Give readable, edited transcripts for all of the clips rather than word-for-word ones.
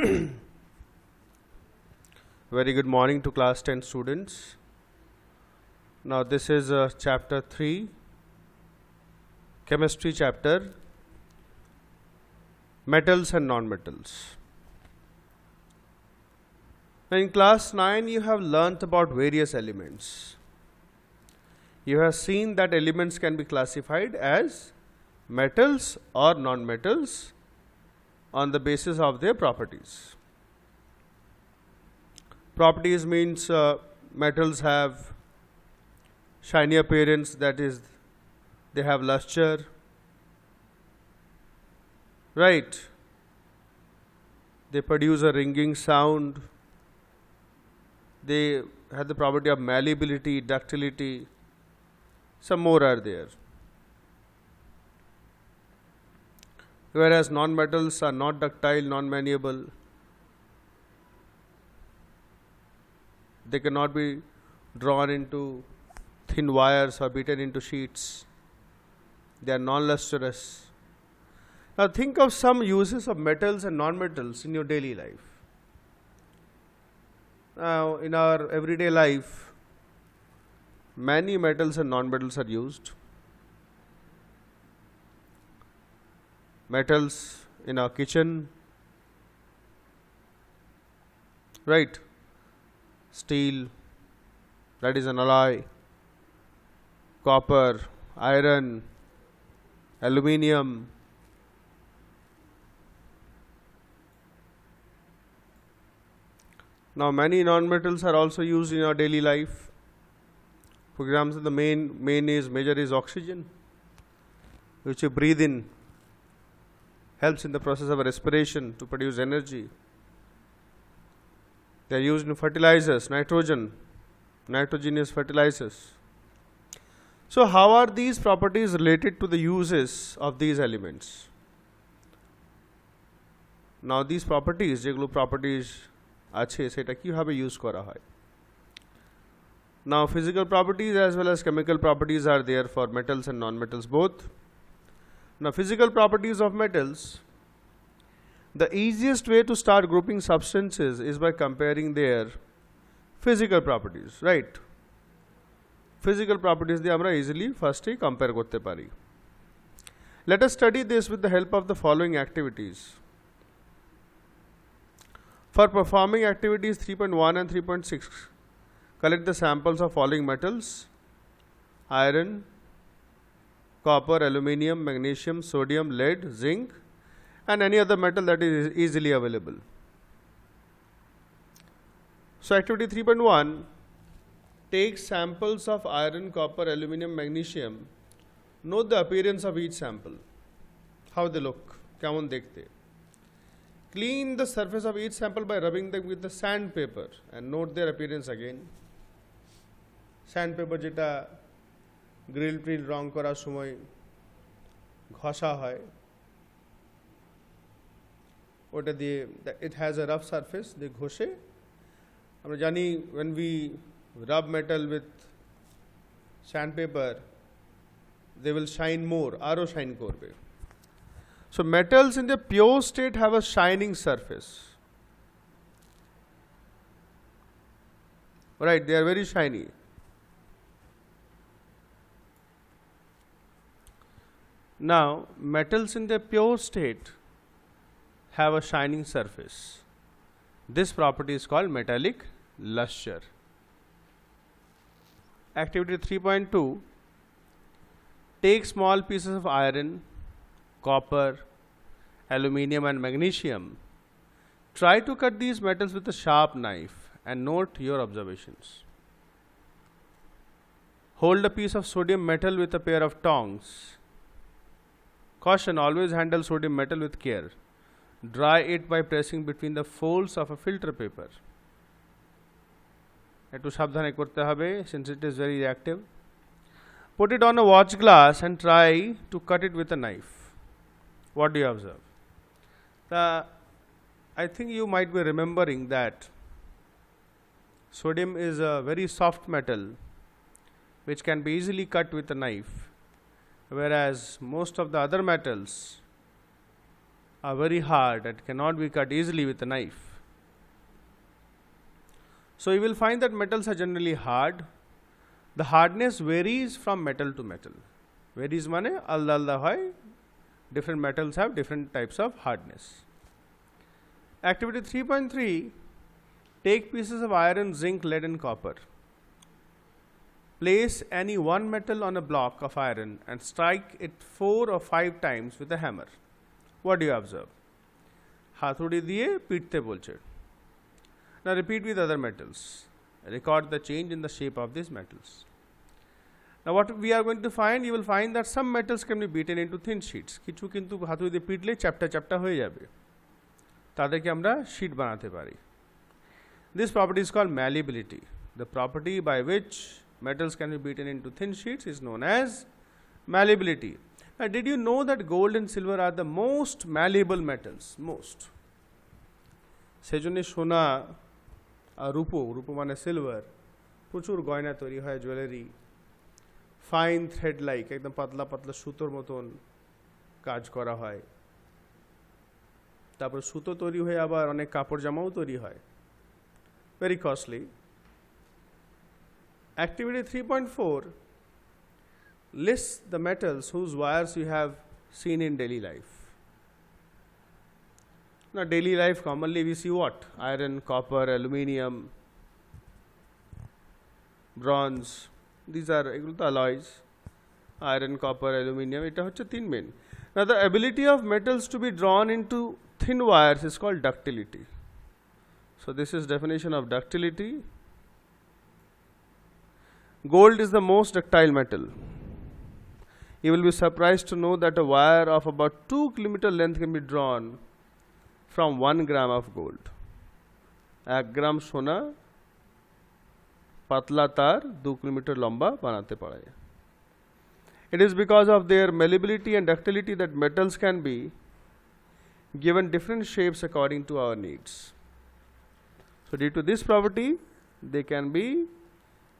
Very good morning to class 10 students. Now this is chapter 3, chemistry chapter, metals and non-metals. Now in class 9 you have learnt about various elements. You have seen that elements can be classified as metals or non-metals on the basis of their properties. Properties means metals have shiny appearance, that is, they have luster, right? They produce a ringing sound. They have the property of malleability, ductility. Some more are there. Whereas non-metals are not ductile, non-malleable. They cannot be drawn into thin wires or beaten into sheets. They are non-lustrous. Now think of some uses of metals and non-metals in your daily life. Now in our everyday life, many metals and non-metals are used. Metals in our kitchen, right? Steel, that is an alloy, copper, iron, aluminium. Now many non-metals are also used in our daily life. For example, the major is oxygen, which you breathe in, helps in the process of respiration to produce energy. They are used in fertilizers, nitrogenous fertilizers. So how are these properties related to the uses of these elements? Now these properties, যেগুলো properties আছে সেটা কিভাবে use করা হয়? Now physical properties as well as chemical properties are there for metals and non-metals both. Now physical properties of metals, the easiest way to start grouping substances is by comparing their physical properties, right? Physical properties দিয়ে আমরা easily first compare করতে পারি. Let us study this with the help of the following activities. For performing activities 3.1 and 3.6, collect the samples of following metals: iron, copper, aluminium, magnesium, sodium, lead, zinc, and any other metal that is easily available. So activity 3.1, take samples of iron, copper, aluminium, magnesium. Note the appearance of each sample. How they look, কেমন দেখতে. Clean the surface of each sample by rubbing them with the sandpaper and note their appearance again. Sandpaper যেটা grill ট্রিল রং করার সময় ঘষা হয়, ওটা দিয়ে, it has a rough surface, দিয়ে ঘষে আমরা জানি when we rub metal with sandpaper they will shine more, আরো shine করবে. So metals in the pure state have a shining surface, right? They are very shiny. Now metals in their pure state have a shining surface. This property is called metallic luster. Activity 3.2, take small pieces of iron, copper, aluminium and magnesium. Try to cut these metals with a sharp knife and note your observations. Hold a piece of sodium metal with a pair of tongs. Caution, always handle sodium metal with care. Dry it by pressing between the folds of a filter paper. একটু সাবধানে করতে হবে since it is very reactive. Put it on a watch glass and try to cut it with a knife. What do you observe? I think you might be remembering that sodium is a very soft metal which can be easily cut with a knife, whereas most of the other metals are very hard and cannot be cut easily with a knife. So you will find that metals are generally hard. The hardness varies from metal to metal. Varies mane alda alda hoy. Different metals have different types of hardness. Activity 3.3, take pieces of iron, zinc, lead and copper. Place any one metal on a block of iron and strike it 4 or 5 times with a hammer. What do you observe? Hathodi diye pitte bolche. Now repeat with other metals. Record the change in the shape of these metals. Now what we are going to find, you will find that some metals can be beaten into thin sheets. Kichu kintu hathodi diye pitle chapta chapta hoye jabe. তাদেরকে আমরা sheet বানাতে পারি. This property is called malleability. The property by which metals can be beaten into thin sheets is known as malleability. Now, did you know that gold and silver are the most malleable metals? Most. সেজন্য সোনা আর রূপো মানে silver প্রচুর গয়না তৈরি হয়, jewellery, fine thread like একদম পাতলা পাতলা সুতোর মতন কাজ করা হয়। তারপর সুতো তৈরি হয়ে আবার অনেক কাপড় জামাও তৈরি হয়, very costly. Activity 3.4, list the metals whose wires you have seen in daily life. Now daily life commonly we see what? Iron, copper, aluminium, bronze. These are এগুলো তো alloys. Iron, copper, aluminium, এটা হচ্ছে তিন main. Now the ability of metals to be drawn into thin wires is called ductility. So this is definition of ductility. Gold is the most ductile metal. You will be surprised to know that a wire of about 2 kilometer length can be drawn from 1 gram of gold. 1 gram সোনা পাতলা তার 2 kilometre লম্বা বানাতে পারে। It is because of their malleability and ductility that metals can be given different shapes according to our needs. So due to this property, they can be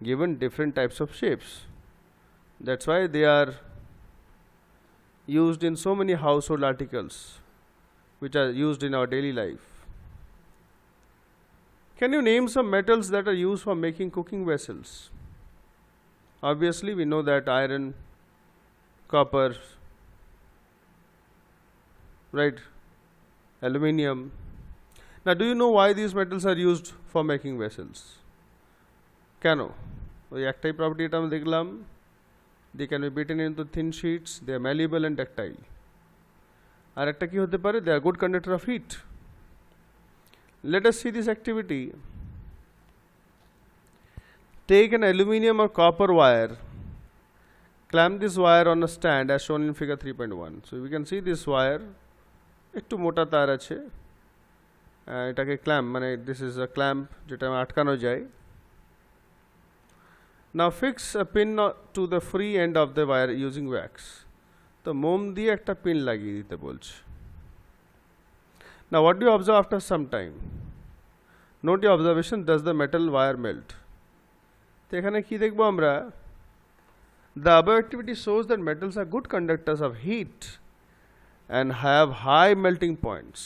given different types of shapes. That's why they are used in so many household articles which are used in our daily life. Can you name some metals that are used for making cooking vessels? Obviously we know that iron, copper, right, aluminium. Now do you know why these metals are used for making vessels? Keno? ওই একটাই property এটা আমরা দেখলাম, they can be beaten into thin sheets, they are malleable and ductile. আর একটা কি হতে পারে? They are good conductor of heat. Let us see this activity. Take an aluminium or copper wire, clamp this wire on a stand as shown in figure 3.1. So we can see this wire, একটু মোটা তার আছে, এটাকে clamp মানে this is a clamp যেটা আটকানো যায়. Now fix a pin to the free end of the wire using wax. তো মোম দিয়ে একটা পিন লাগিয়ে দিতে বলছে. Now what do you observe after some time? Note your observation, does the metal wire melt? তো এখানে কি দেখবো আমরা? The above activity shows that metals are good conductors of heat and have high melting points.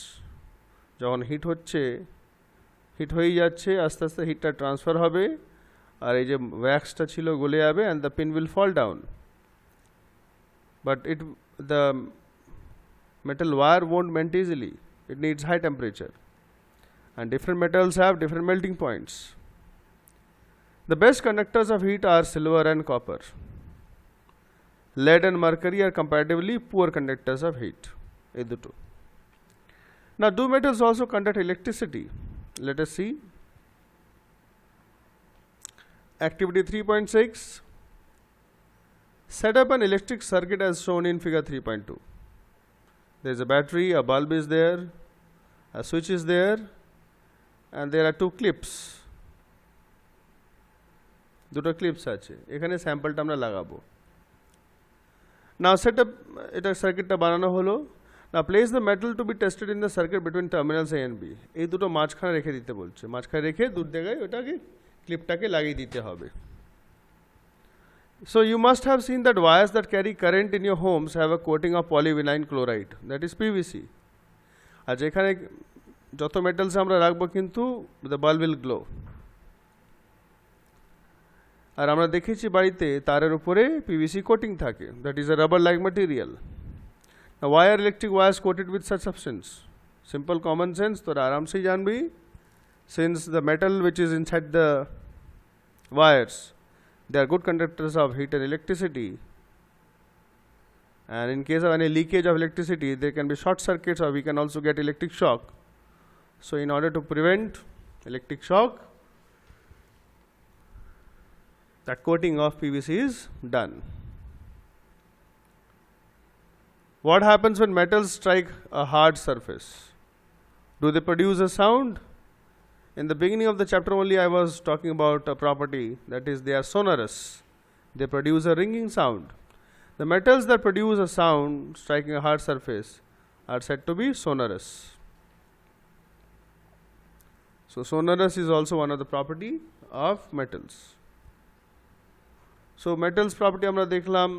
যখন hit হচ্ছে, hit হয়ে যাচ্ছে, আস্তে আস্তে হিটটা ট্রান্সফার হবে আর এই যে ওয়্যাক্সটা ছিল গলে যাবে and the pin will fall down. But the metal wire won't melt easily. It needs high temperature. And different metals have different melting points. The best conductors of heat are silver and copper. Lead and mercury are comparatively poor conductors of heat. এই দুটো. Now do metals also conduct electricity? Let us see. Activity 3.6. Set up an electric circuit as shown in figure 3.2. There is a battery, a bulb is there, a switch is there, and there are 2 clips. দুটো clips আছে, এখানে স্যাম্পলটা আমরা লাগাবো। Now set up এটা সার্কিটটা বানানো হলো। Now place the metal to be tested in the circuit between terminals A and B. এই দুটো মাঝখানে রেখে দিতে বলছে, মাঝখানে রেখে দূর জায়গায় ওটাকে ক্লিপটাকে লাগিয়ে দিতে হবে। So you must have seen that wires that carry current in your homes have a coating of polyvinyl chloride, that is PVC. আর যেখানে যত মেটালস আমরা রাখবো কিন্তু দ্য বাল্ব উইল গ্লো। আর আমরা দেখেছি বাড়িতে তারের উপরে পিভিসি কোটিং থাকে, that is a rubber like material. Now why are electric wires coated with such substance? Simple common sense, তোরা আরামসেই জানবি, since the metal which is inside the wires, they are good conductors of heat and electricity, and in case of any leakage of electricity there can be short circuits or we can also get electric shock. So in order to prevent electric shock, that coating of PVC is done. What happens when metals strike a hard surface? Do they produce a sound? In the beginning of the chapter only I was talking about a property, that is they are sonorous. They produce a ringing sound. The metals that produce a sound striking a hard surface are said to be sonorous. So sonorous is also one of the property of metals. So metals property amra dekhlam,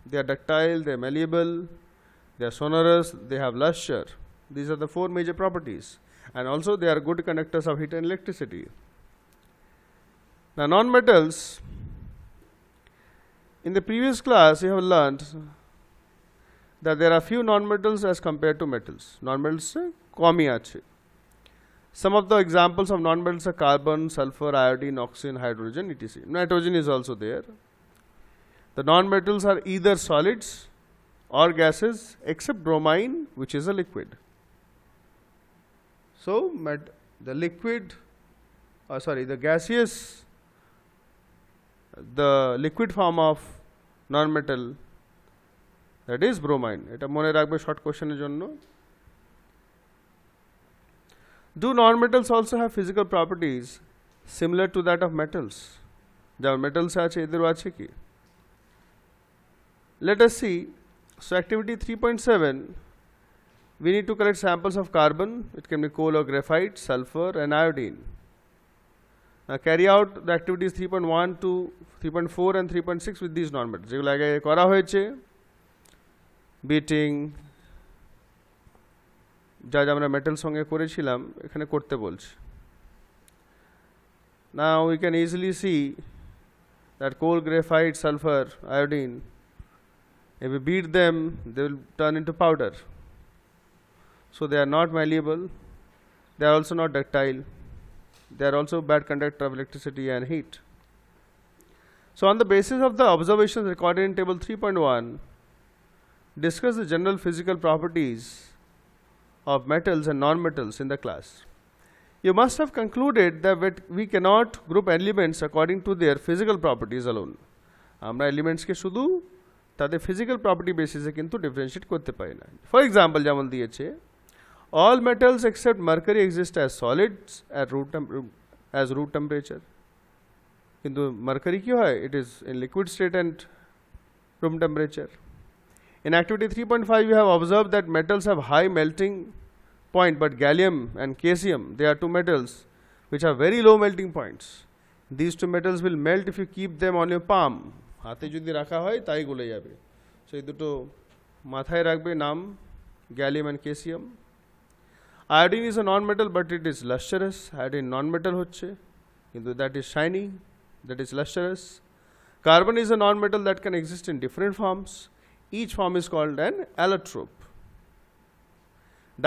they are ductile, they are malleable, they are sonorous, they have luster. These are the four major properties, and also they are good conductors of heat and electricity. Now non-metals, in the previous class you have learnt that there are few non-metals as compared to metals. Non-metals komi ache. Some of the examples of non-metals are carbon, sulfur, iodine, oxygen, hydrogen, etc. Nitrogen is also there. The non-metals are either solids or gases except bromine, which is a liquid. So the liquid form of non-metal, that is bromine. Eta mone rakhbe short question er jonno. Do non-metals also have physical properties similar to that of metals? Jab metals ache edero ache ki? Let us see. So activity 3.7, we need to collect samples of carbon, it can be coal or graphite, sulfur and iodine. Now carry out the activities 3.1 to 3.4 and 3.6 with these non-metals. যেগুলো আগে করা হয়েছে, beating, যা যা আমরা metal সঙ্গে করেছিলাম এখানে করতে বলছি। Now we can easily see that coal, graphite, sulfur, iodine, if we beat them, they will turn into powder. So they are not malleable, they are also not ductile, they are also bad conductor of electricity and heat. So on the basis of the observations recorded in table 3.1, discuss the general physical properties of metals and non-metals in the class. You must have concluded that we cannot group elements according to their physical properties alone. আমরা elements কে শুধু তাদের physical property basis এ কিন্তু differentiate করতে পারি না। For example যেমন দিয়েছে, all metals except mercury exist as solids at room temperature. কিন্তু mercury কি হয়? It is in liquid state and room temperature. In activity 3.5 we have observed that metals have high melting point, but gallium and caesium, they are two metals which have very low melting points. These two metals will melt if you keep them on your palm. হাতে যদি রাখা হয় তাই গলে যাবে। So এই দুটো মাথায় রাখবে নাম, gallium and caesium. Iodine is a non-metal but it is lustrous. Iodine non-metal হচ্ছে কিন্তু that is shiny, that is lustrous. Carbon is a non-metal that can exist in different forms. Each form is called an allotrope.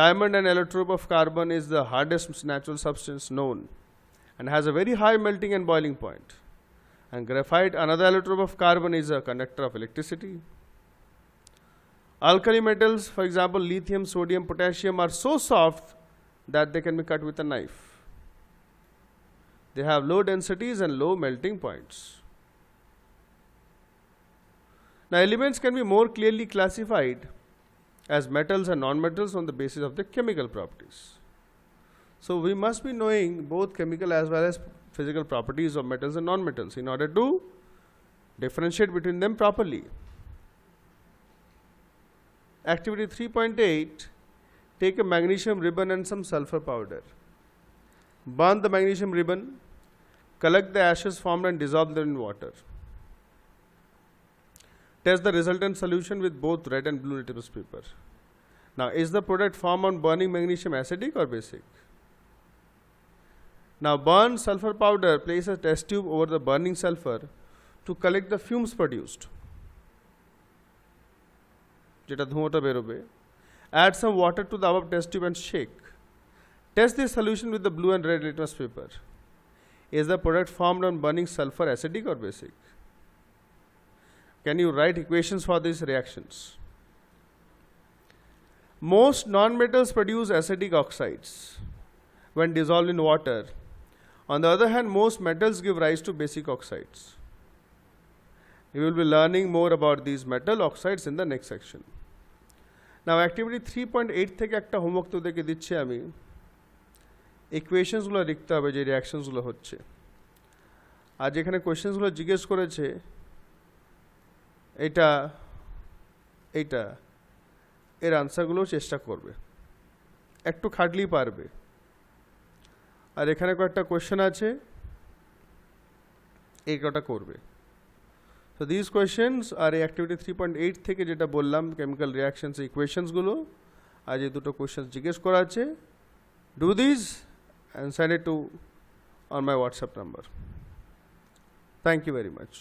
Diamond and allotrope of carbon is the hardest natural substance known and has a very high melting and boiling point. And graphite, another allotrope of carbon, is a conductor of electricity. Alkali metals, for example lithium, sodium, potassium, are so soft that they can be cut with a knife. They have low densities and low melting points. Now elements can be more clearly classified as metals and non-metals on the basis of their chemical properties. So we must be knowing both chemical as well as physical properties of metals and non-metals in order to differentiate between them properly. Activity 3.8, take a magnesium ribbon and some sulfur powder. Burn the magnesium ribbon, collect the ashes formed and dissolve them in water. Test the resultant solution with both red and blue litmus paper. Now, is the product formed on burning magnesium acidic or basic? Now, burn sulfur powder, place a test tube over the burning sulfur to collect the fumes produced. যেটা ধোঁয়াটা বেরোবে. Add some water to the above test tube and shake. Test the solution with the blue and red litmus paper. Is the product formed on burning sulfur acidic or basic? Can you write equations for these reactions? Most nonmetals produce acidic oxides when dissolved in water. On the other hand, most metals give rise to basic oxides. We will be learning more about these metal oxides in the next section. Now, activity 3.8 থেকে একটা homework তোদেরকে দিচ্ছি আমি. ইকুয়েশনসগুলো লিখতে হবে যে রিঅ্যাকশনসগুলো হচ্ছে. আর যেখানে কোয়েশ্চেন্সগুলো জিজ্ঞেস করেছে এটা এইটা এর আনসারগুলো চেষ্টা করবে, একটু খাটলেই পারবে. আর এখানে কয়েকটা কোয়েশ্চেন আছে, এই কটা করবে. So these questions are activity 3.8 থেকে যেটা বললাম chemical reactions equationsগুলো, আর যে দুটো কোয়েশ্চেন জিজ্ঞেস করা আছে, do these and send it to on my WhatsApp number. Thank you very much.